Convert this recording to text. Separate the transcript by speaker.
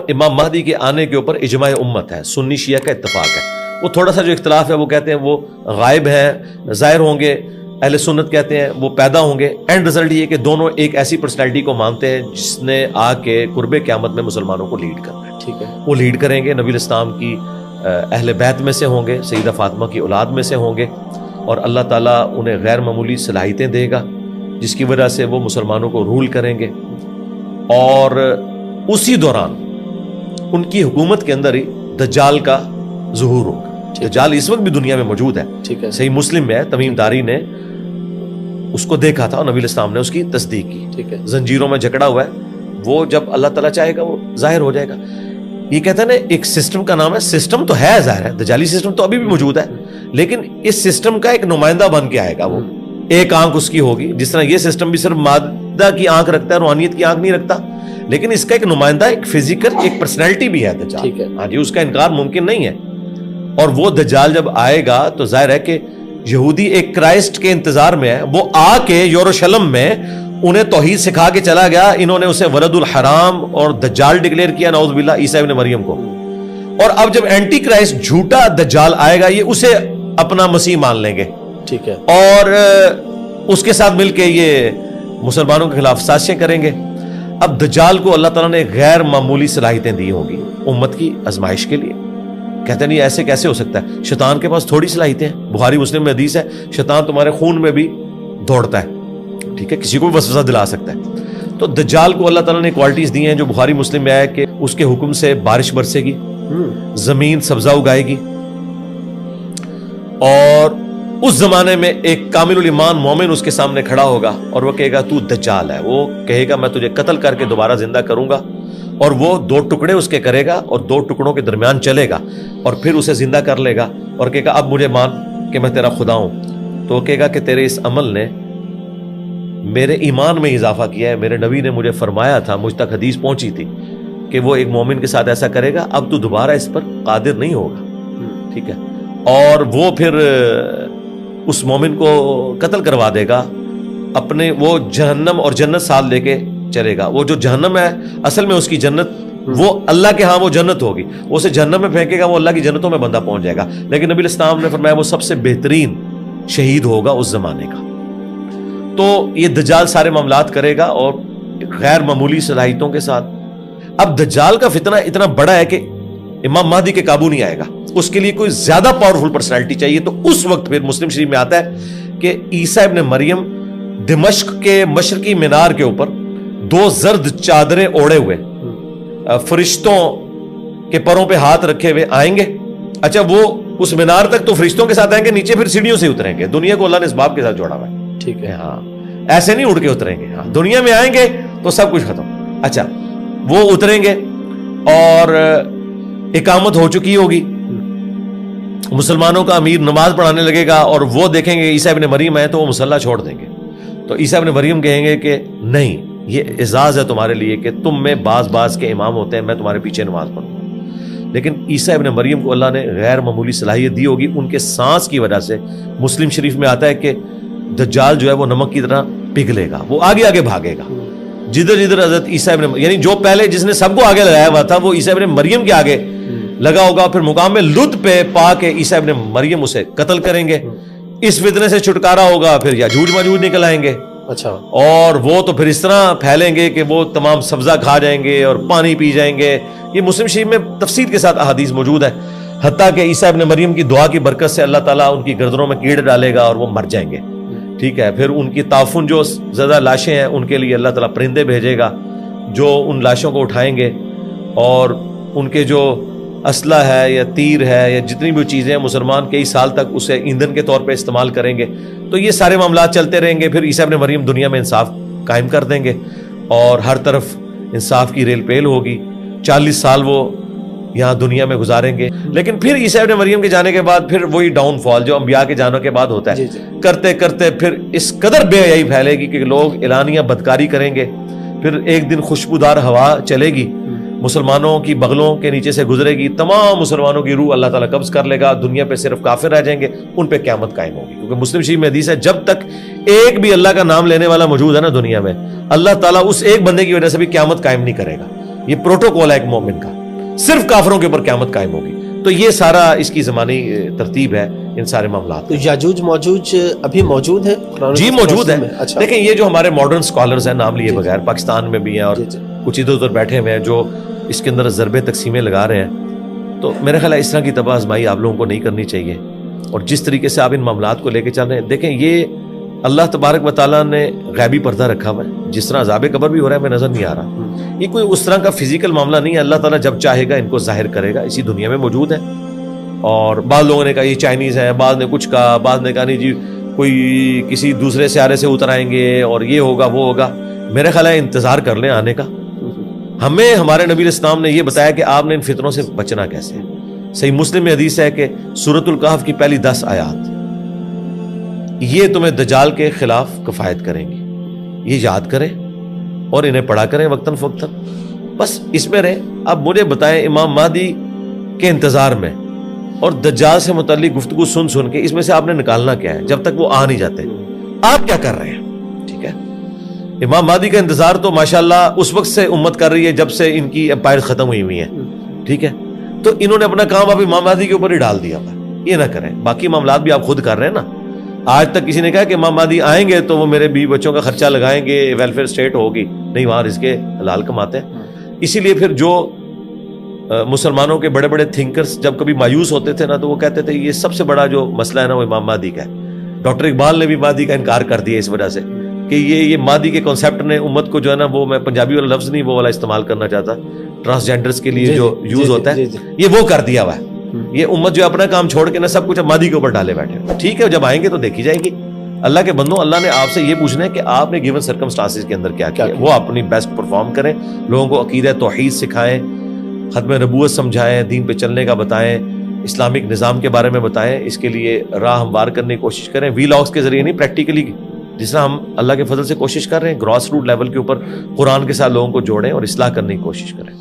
Speaker 1: امام مہدی کے آنے کے اوپر اجماع امت ہے، سنی شیعہ کا اتفاق ہے. وہ تھوڑا سا جو اختلاف ہے وہ کہتے ہیں وہ غائب ہیں، ظاہر ہوں گے. اہل سنت کہتے ہیں وہ پیدا ہوں گے. اینڈ رزلٹ یہ کہ دونوں ایک ایسی پرسنالٹی کو مانتے ہیں جس نے آ کے قرب قیامت میں مسلمانوں کو لیڈ کرنا ہے.
Speaker 2: ٹھیک ہے.
Speaker 1: وہ لیڈ کریں گے، نبی الاسلام کی اہل بیت میں سے ہوں گے، سیدہ فاطمہ کی اولاد میں سے ہوں گے، اور اللہ تعالیٰ انہیں غیر معمولی صلاحیتیں دے گا جس کی وجہ سے وہ مسلمانوں کو رول کریں گے. اور اسی دوران ان کی حکومت کے اندر ہی دجال کا ظہور ہوگا. دجال اس وقت بھی دنیا میں موجود ہے.
Speaker 2: ٹھیک ہے.
Speaker 1: صحیح مسلم میں تمیم داری نے اس کو دیکھا تھا اور نبی الاسلام نے اس کی تصدیق کی.
Speaker 2: ٹھیک ہے.
Speaker 1: زنجیروں میں جکڑا ہوا ہے، وہ جب اللہ تعالیٰ چاہے گا وہ ظاہر ہو جائے گا. یہ کہتے ہیں نا ایک سسٹم کا نام ہے، سسٹم تو ہے ظاہر ہے، دجالی سسٹم تو ابھی بھی موجود ہے، لیکن اس سسٹم کا ایک نمائندہ بن کے آئے گا. وہ ایک آنکھ اس کی ہوگی، جس طرح یہ سسٹم بھی صرف مادہ کی آنکھ رکھتا ہے، روحانیت کی آنکھ نہیں رکھتا، لیکن اس کا ایک نمائندہ، ایک فزیکل، ایک پرسنالٹی بھی ہے دجال.
Speaker 2: ٹھیک ہے.
Speaker 1: ہاں جی، اس کا انکار ممکن نہیں ہے. اور وہ دجال جب آئے گا تو ظاہر ہے کہ یہودی ایک کرائسٹ کے انتظار میں ہے. وہ آ کے یروشلم میں انہیں توحید سکھا کے چلا گیا. انہوں نے اسے ولد الحرام اور دجال ڈکلیئر کیا، نعوذ باللہ، عیسیٰ ابن مریم کو. اور اب جب اینٹی کرائسٹ جھوٹا دجال آئے گا، یہ اسے اپنا مسیح مان لیں گے.
Speaker 2: ٹھیک ہے.
Speaker 1: اور اس کے ساتھ مل کے یہ مسلمانوں کے خلاف سازشیں کریں گے. اب دجال کو اللہ تعالیٰ نے غیر معمولی صلاحیتیں دی ہوں گی امت کی آزمائش کے لیے. کہتے ہیں نہیں ایسے کیسے ہو سکتا ہے، شیطان کے پاس تھوڑی صلاحیتیں ہیں. بخاری مسلم میں حدیث ہے شیطان تمہارے خون میں بھی دوڑتا ہے. ٹھیک ہے، کسی کو بھی وسوسہ دلا سکتا ہے. تو دجال کو اللہ تعالیٰ نے کوالٹیز دی ہیں جو بخاری مسلم میں آیا کہ اس کے حکم سے بارش برسے گی، زمین سبزہ اگائے گی، اور اس زمانے میں ایک کامل الایمان مومن اس کے سامنے کھڑا ہوگا اور وہ کہے گا تو دجال ہے. وہ کہے گا میں تجھے قتل کر کے دوبارہ زندہ کروں گا، اور وہ 2 ٹکڑے اس کے کرے گا اور 2 ٹکڑوں کے درمیان چلے گا اور پھر اسے زندہ کر لے گا اور کہے گا اب مجھے مان کہ میں تیرا خدا ہوں. تو وہ کہے گا کہ تیرے اس عمل نے میرے ایمان میں اضافہ کیا ہے. میرے نبی نے مجھے فرمایا تھا، مجھ تک حدیث پہنچی تھی کہ وہ ایک مومن کے ساتھ ایسا کرے گا، اب تو دوبارہ اس پر قادر نہیں ہوگا. ٹھیک ہے. اور وہ پھر اس مومن کو قتل کروا دے گا. اپنے وہ جہنم اور جنت ساتھ لے کے چلے گا. وہ جو جہنم ہے اصل میں اس کی جنت، وہ اللہ کے ہاں وہ جنت ہوگی. وہ اسے جہنم میں پھینکے گا، وہ اللہ کی جنتوں میں بندہ پہنچ جائے گا. لیکن نبی الاسلام نے فرمایا وہ سب سے بہترین شہید ہوگا اس زمانے کا. تو یہ دجال سارے معاملات کرے گا اور غیر معمولی صلاحیتوں کے ساتھ. اب دجال کا فتنہ اتنا بڑا ہے کہ امام مہدی کے قابو نہیں آئے گا. اس کے لیے کوئی زیادہ پاورفل پرسنالٹی چاہیے. تو اس وقت پھر مسلم شریف میں آتا ہے کہ عیسیٰ ابن مریم دمشق کے مشرقی مینار کے اوپر 2 زرد چادریں اوڑے ہوئے فرشتوں کے پروں پہ ہاتھ رکھے ہوئے آئیں گے. اچھا، وہ اس مینار تک تو فرشتوں کے ساتھ آئیں گے، نیچے پھر سیڑھیوں سے اتریں گے. دنیا کو اللہ نے اس باب کے ساتھ جوڑا ہوا ہے.
Speaker 2: ٹھیک ہے.
Speaker 1: ہاں، ایسے نہیں اڑ کے اتریں گے. ہاں، دنیا میں آئیں گے تو سب کچھ ختم. اچھا، وہ اتریں گے اور اقامت ہو چکی ہوگی. مسلمانوں کا امیر نماز پڑھانے لگے گا اور وہ دیکھیں گے عیسیٰ ابن مریم ہے تو وہ مصلی چھوڑ دیں گے. تو عیسیٰ ابن مریم کہیں گے کہ نہیں، یہ اعزاز ہے تمہارے لیے کہ تم میں بعض کے امام ہوتے ہیں، میں تمہارے پیچھے نماز پڑھوں گا. لیکن عیسیٰ ابن مریم کو اللہ نے غیر معمولی صلاحیت دی ہوگی. ان کے سانس کی وجہ سے مسلم شریف میں آتا ہے کہ دجال جو ہے وہ نمک کی طرح پگھلے گا. وہ آگے آگے بھاگے گا جدھر جدھر حضرت عیسیٰ ابن، یعنی جو پہلے جس نے سب کو آگے لگایا ہوا تھا وہ عیسیٰ ابن مریم کے آگے لگا ہوگا. پھر مقام میں لد پہ پا کے عیسیٰ ابن مریم اسے قتل کریں گے. اس فتنے سے چھٹکارا ہوگا، پھر یاجوج ماجوج نکل آئیں گے.
Speaker 2: اچھا. اور
Speaker 1: وہ تو پھر اس طرح پھیلیں گے کہ وہ تمام سبزہ کھا جائیں گے اور پانی پی جائیں گے. یہ مسلم شریف میں تفصیل کے ساتھ احادیث موجود ہے. حتیٰ کہ عیسیٰ ابن مریم کی دعا کی برکت سے اللہ تعالیٰ ان کی گردنوں میں کیڑے ڈالے گا اور وہ مر جائیں گے. ٹھیک ہے. پھر ان کی تعفن جو زیادہ لاشیں ہیں ان کے لیے اللہ تعالیٰ پرندے بھیجے گا جو ان لاشوں کو اٹھائیں گے، اور ان کے جو اسلحہ ہے یا تیر ہے یا جتنی بھی چیزیں ہیں مسلمان کئی سال تک اسے ایندھن کے طور پہ استعمال کریں گے. تو یہ سارے معاملات چلتے رہیں گے. پھر عیسیٰ ابن مریم دنیا میں انصاف قائم کر دیں گے اور ہر طرف انصاف کی ریل پیل ہوگی. 40 سال وہ یہاں دنیا میں گزاریں گے. لیکن پھر عیسیٰ ابن مریم کے جانے کے بعد پھر وہی ڈاؤن فال جو انبیاء کے جانے کے بعد ہوتا ہے. کرتے کرتے پھر اس قدر بے حیائی پھیلے گی کہ لوگ اعلانیہ بدکاری کریں گے. پھر ایک دن خوشبودار ہوا چلے گی، مسلمانوں کی بغلوں کے نیچے سے گزرے گی، تمام مسلمانوں کی روح اللہ تعالیٰ قبض کر لے گا. دنیا پہ صرف کافر رہ جائیں گے، ان پہ قیامت قائم ہوگی. کیونکہ مسلم شریف میں حدیث ہے جب تک ایک بھی اللہ کا نام لینے والا موجود ہے نا دنیا میں، اللہ تعالیٰ اس ایک بندے کی وجہ سے بھی قیامت قائم نہیں کرے گا. یہ پروٹوکول ہے ایک مومن کا, صرف کافروں کے اوپر قیامت قائم ہوگی. تو یہ سارا اس کی زمانی ترتیب ہے ان سارے معاملات.
Speaker 2: تو یاجوج موجوج ابھی موجود ہیں؟
Speaker 1: جی موجود ہے.
Speaker 2: اچھا.
Speaker 1: دیکھیں یہ جو ہمارے ماڈرن اسکالرز ہیں نام لیے بغیر, پاکستان میں بھی ہیں اور کچھ ادھر ادھر بیٹھے ہوئے ہیں جو اس کے اندر ضربے تقسیمیں لگا رہے ہیں, تو میرا خیال ہے اس طرح کی تباہ آزمائی آپ لوگوں کو نہیں کرنی چاہیے. اور جس طریقے سے آپ ان معاملات کو لے کے چل رہے ہیں, دیکھیں یہ اللہ تبارک و تعالیٰ نے غیبی پردہ رکھا ہوا ہے. جس طرح عذاب قبر بھی ہو رہا ہے ہمیں نظر نہیں آ رہا, یہ کوئی اس طرح کا فزیکل معاملہ نہیں ہے. اللہ تعالیٰ جب چاہے گا ان کو ظاہر کرے گا, اسی دنیا میں موجود ہے. اور بعض لوگوں نے کہا یہ چائنیز ہیں, بعض نے کچھ کہا, بعض نے کہا نہیں جی کوئی کسی دوسرے سیارے سے اتر آئیں گے اور یہ ہوگا وہ ہوگا. میرا خیال ہے انتظار کر لیں آنے کا. ہمیں ہمارے نبی الاسلام نے یہ بتایا کہ آپ نے ان فتنوں سے بچنا کیسے ہے. صحیح مسلم میں حدیث ہے کہ سورۃ الکہف کی پہلی 10 آیات یہ تمہیں دجال کے خلاف کفایت کریں گی. یہ یاد کریں اور انہیں پڑھا کریں وقتاً فوقتاً, بس اس میں رہیں. اب مجھے بتائیں امام مہدی کے انتظار میں اور دجال سے متعلق گفتگو سن سن کے اس میں سے آپ نے نکالنا کیا ہے جب تک وہ آ نہیں جاتے؟ آپ کیا کر رہے ہیں؟ ٹھیک ہے, امام مہدی کا انتظار تو ماشاءاللہ اس وقت سے امت کر رہی ہے جب سے ان کی امپائر ختم ہوئی ہوئی ہیں. ٹھیک ہے, تو انہوں نے اپنا کام اب امام مہدی کے اوپر ہی ڈال دیا. یہ نہ کریں, باقی معاملات بھی آپ خود کر رہے ہیں نا. آج تک کسی نے کہا کہ امام مہدی آئیں گے تو وہ میرے بیوی بچوں کا خرچہ لگائیں گے, ویلفیئر اسٹیٹ ہوگی؟ نہیں, وہاں رزق حلال کماتے ہیں. اسی لیے پھر جو مسلمانوں کے بڑے بڑے تھنکرز جب کبھی مایوس ہوتے تھے نا تو وہ کہتے تھے یہ سب سے بڑا جو مسئلہ ہے نا وہ امام مہدی کا ہے. ڈاکٹر اقبال نے بھی مہدی کا انکار کر دیا اس وجہ سے کہ یہ مہدی کے کانسیپٹ نے امت کو جو ہے نا, وہ میں پنجابی والا لفظ نہیں وہ والا استعمال کرنا چاہتا, ٹرانسجینڈرز کے لیے جو یوز ہوتا ہے یہ وہ کر دیا ہوا ہے. یہ امت جو اپنا کام چھوڑ کے نا سب کچھ مہدی کے اوپر ڈالے بیٹھے. ٹھیک ہے, جب آئیں گے تو دیکھی جائے گی. اللہ کے بندوں, اللہ نے آپ سے یہ پوچھنا ہے کہ آپ نے گیون سرکمسٹانسز کے اندر کیا کیا, وہ اپنی بیسٹ پرفارم کریں, لوگوں کو عقیدہ توحید سکھائیں, ختم نبوت سمجھائیں, دین پہ چلنے کا بتائیں, اسلامک نظام کے بارے میں بتائیں. اس کے لیے راہ ہموار کرنے کی کوشش کریں, وی لاگس کے ذریعے نہیں, پریکٹیکلی جس طرح ہم اللہ کے فضل سے کوشش کر رہے ہیں گراس روٹ لیول کے اوپر قرآن کے ساتھ لوگوں کو جوڑیں اور اصلاح کرنے کی کوشش کریں.